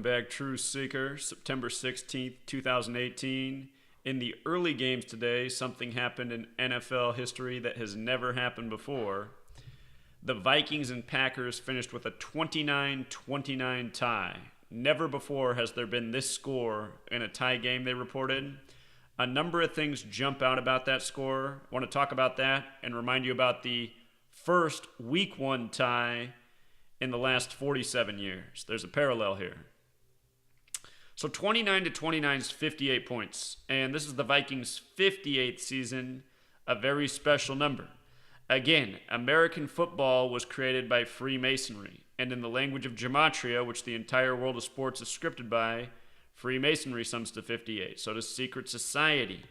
Back, True Seeker, September 16th, 2018. In the early games today, something happened in NFL history that has never happened before. The Vikings and Packers finished with a 29-29 tie. Never before has there been this score in a tie game, they reported. A number of things jump out about that score. I want to talk about that and remind you about the first Week 1 tie in the last 47 years. There's a parallel here. So 29-29 is 58 points, and this is the Vikings' 58th season, a very special number. Again, American football was created by Freemasonry, and in the language of Gematria, which the entire world of sports is scripted by, Freemasonry sums to 58. So does secret society.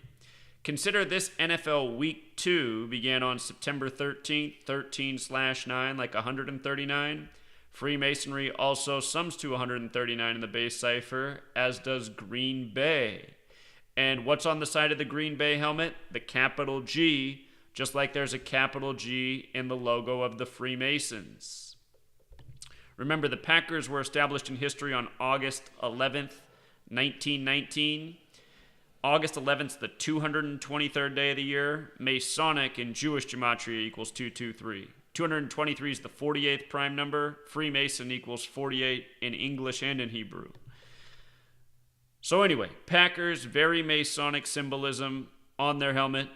Consider this: NFL Week 2 began on September 13th, 13/9, like 139. Freemasonry also sums to 139 in the base cipher, as does Green Bay. And what's on the side of the Green Bay helmet? The capital G, just like there's a capital G in the logo of the Freemasons. Remember, the Packers were established in history on August 11th, 1919. August 11th is the 223rd day of the year. Masonic in Jewish gematria equals 223. 223 is the 48th prime number. Freemason equals 48 in English and in Hebrew. So anyway, Packers, very Masonic symbolism on their helmet.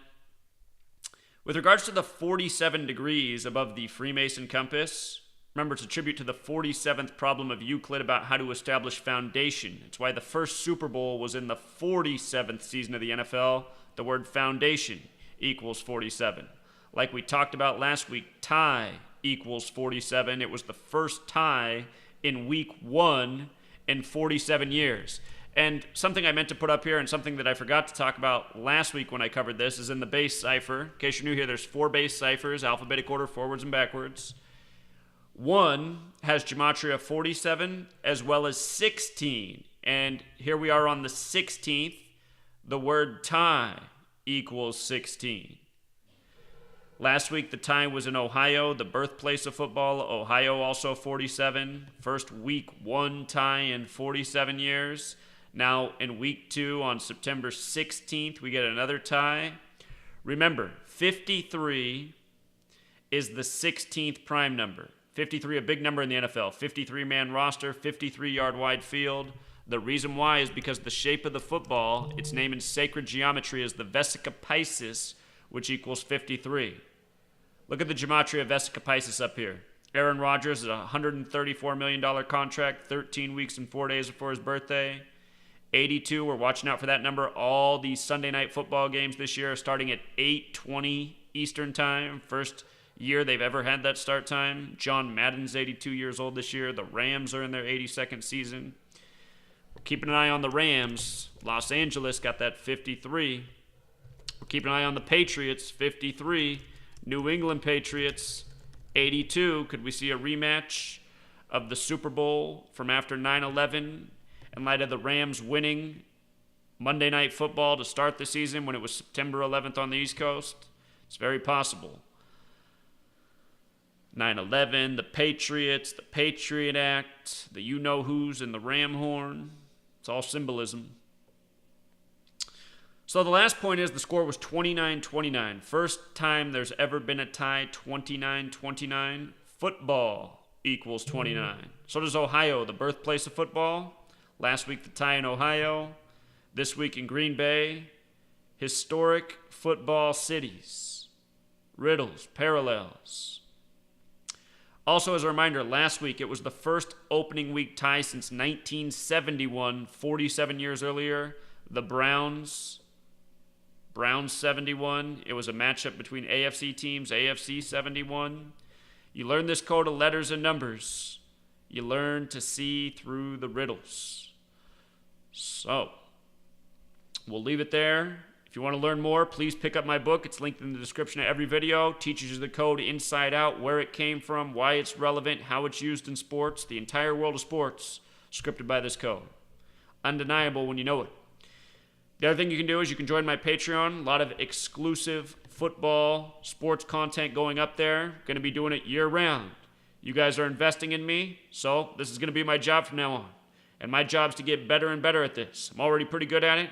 With regards to the 47 degrees above the Freemason compass, remember, it's a tribute to the 47th problem of Euclid about how to establish foundation. It's why the first Super Bowl was in the 47th season of the NFL. The word foundation equals 47. Like we talked about last week, tie equals 47. It was the first tie in Week 1 in 47 years. And something I meant to put up here and something that I forgot to talk about last week when I covered this is in the base cipher. In case you're new here, there's 4 base ciphers, alphabetic order, forwards and backwards. One has Gematria 47 as well as 16. And here we are on the 16th. The word tie equals 16. Last week, the tie was in Ohio, the birthplace of football. Ohio also 47. First Week 1 tie in 47 years. Now, in Week 2 on September 16th, we get another tie. Remember, 53 is the 16th prime number. 53, a big number in the NFL. 53-man roster, 53-yard wide field. The reason why is because the shape of the football, its name in sacred geometry is the Vesica Piscis, which equals 53. Look at the Gematria Vesica Piscis up here. Aaron Rodgers is a $134 million contract, 13 weeks and 4 days before his birthday. 82, we're watching out for that number. All these Sunday night football games this year are starting at 8:20 Eastern time. First year they've ever had that start time. John Madden's 82 years old this year. The Rams are in their 82nd season. We're keeping an eye on the Rams. Los Angeles got that 53. We're keeping an eye on the Patriots, 53. New England Patriots, 82. Could we see a rematch of the Super Bowl from after 9/11 in light of the Rams winning Monday Night Football to start the season when it was September 11th on the East Coast? It's very possible. 9/11, the Patriots, the Patriot Act, the you-know-who's and the ram horn. It's all symbolism. So the last point is the score was 29-29. First time there's ever been a tie, 29-29. Football equals 29. So does Ohio, the birthplace of football. Last week, the tie in Ohio. This week in Green Bay. Historic football cities. Riddles, parallels. Also, as a reminder, last week it was the first opening week tie since 1971, 47 years earlier. The Browns 71. It was a matchup between AFC teams, AFC 71. You learn this code of letters and numbers. You learn to see through the riddles. So, we'll leave it there. If you want to learn more, please pick up my book. It's linked in the description of every video. Teaches you the code inside out, where it came from, why it's relevant, how it's used in sports. The entire world of sports scripted by this code. Undeniable when you know it. The other thing you can do is you can join my Patreon. A lot of exclusive football, sports content going up there. Going to be doing it year-round. You guys are investing in me, so this is going to be my job from now on. And my job is to get better and better at this. I'm already pretty good at it.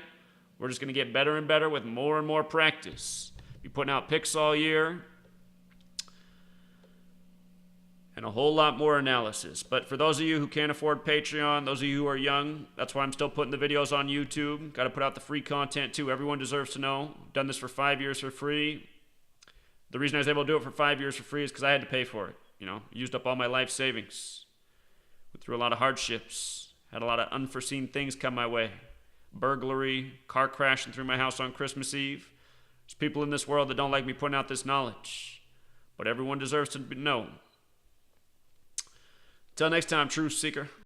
We're just going to get better and better with more and more practice. Be putting out picks all year. And a whole lot more analysis. But for those of you who can't afford Patreon, those of you who are young, that's why I'm still putting the videos on YouTube. Got to put out the free content too. Everyone deserves to know. Done this for 5 years for free. The reason I was able to do it for 5 years for free is because I had to pay for it. You know, used up all my life savings. Went through a lot of hardships. Had a lot of unforeseen things come my way. Burglary, car crashing through my house on Christmas Eve. There's people in this world that don't like me putting out this knowledge. But everyone deserves to know. Till next time, Truth Seeker.